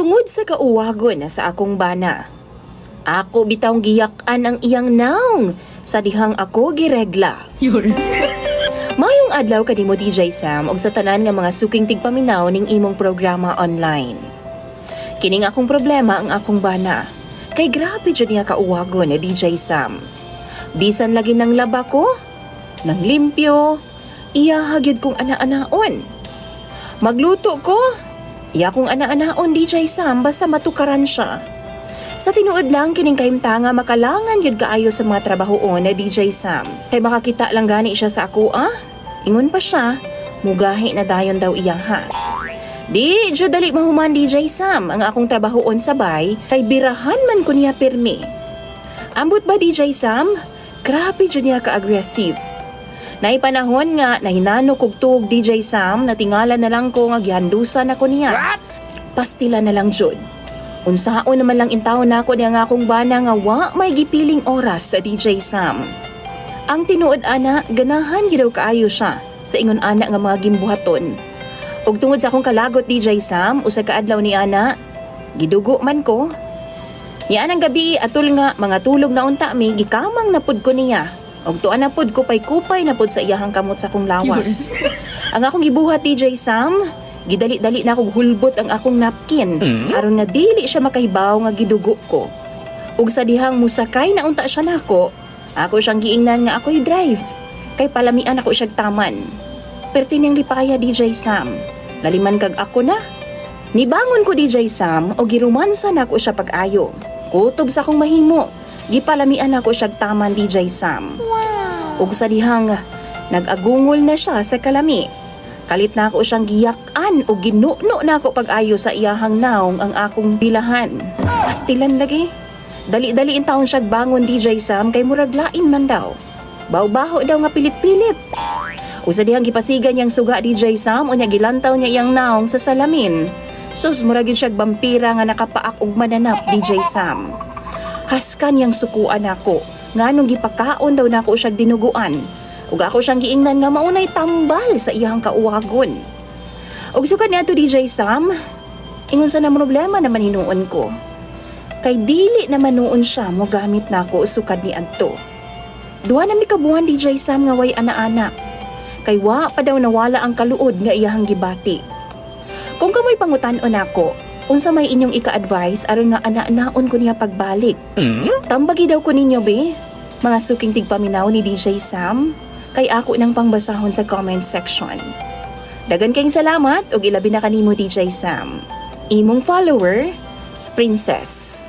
Tungod sa kauwagon na sa akong bana, ako bitawng giyak-an ang iyang naong sa dihang ako giregla. Mayong adlaw kanimo DJ Sam og sa tanan nga mga suking tigpaminaw ning imong programa online. Kining akong problema ang akong bana. Kay grabe jud niya kauwagon ni DJ Sam. Bisan lagi ng laba ko, nang limpyo, iya hagyud kong ana-anaon. Magluto ko, iya kong ana-anaon DJ Sam basta matukaran siya. Sa tinuod lang kining kahimtanga makalangan yun kaayo sa mga trabahoon na DJ Sam. Kay makakita lang gani siya sa ako Ingon pa siya, mugahi na dayon daw iya ha. Di, jud dali mahuman DJ Sam ang akong trabahoon sabay kay birahan man ko niya pirmi. Ambot ba DJ Sam? Grabe jud niya ka-aggressive. Naipanahon nga nahinano kog tuog DJ Sam na tingala na lang ko nga gihandusan ako niya. Pastila na lang jud. Unsaon naman lang intaw na ako niya nga akong bana nga wa may gipiling oras sa DJ Sam. Ang tinuod ana, ganahan gidaw kaayo siya sa ingon ana nga mga gimbuhaton. Ug tungod sa akong kalagot DJ Sam, usa ka adlaw ni ana, gidugo man ko. Niya anang gabi atol nga mga tulog na unta mi gikamang napud ko niya. Og tuan na pud ko pay kupay na pud sa iyahang kamot sa akong lawas. Ang akong gibuhat DJ Sam, gidali-dali na akong hulbot ang akong napkin aron nga dili siya makahibaw nga gidugo ko. Ug sa dihang musakay na unta siya nako, ako siyang giingnan nga ako'y drive. Kay palamian ako siyang taman. Perti niyang lipaya DJ Sam. Laliman kag ako na. Nibangon ko DJ Sam o girumansa na ako siya pag-ayo. Kutob sa akong mahimo. Gipalamian ako siyang taman DJ Sam. Wow. Ug sa dihang nag-agungol na siya sa kalami. Kalit na ako siyang giyak-an o ginuno na ako pag-ayo sa iyahang naong ang akong bilahan. Pastilan lagi. Dali-dali in taon siya bangon DJ Sam kay murag lain man daw. Baw-baho daw nga pilit-pilit. Usa dihang gipasigan niyang suga DJ Sam unya gilantaw niya iyang naong sa salamin. Sus murag yun siya vampira nga nakapaak og mananap DJ Sam. Haskan niyang sukuan ako. Nganong gipakaon daw nako siya dinuguan. Ug ako siyang giingnan nga maunay tambal sa iyang kauwagon. Ug sukad niadto DJ Sam, ingon sa na problema naman hinuon ko. Kay dili naman noon siya mo gamit nako sukad ni adto. Duha na mi kabuhan DJ Sam nga way ana-ana. Kay wa pa daw nawala ang kaluod nga iyahang gibati. Kung kamoy pangutan-on ako, unsa may inyong ika-advise aron nga ana-anaon ko niya pagbalik? Tambagi daw ko ninyo be, mga suking tigpaminaw ni DJ Sam. Kay ako nang pangbasahon sa comment section. Dagan kayong salamat ug ilabi na kanimo DJ Sam. Imong follower, Princess.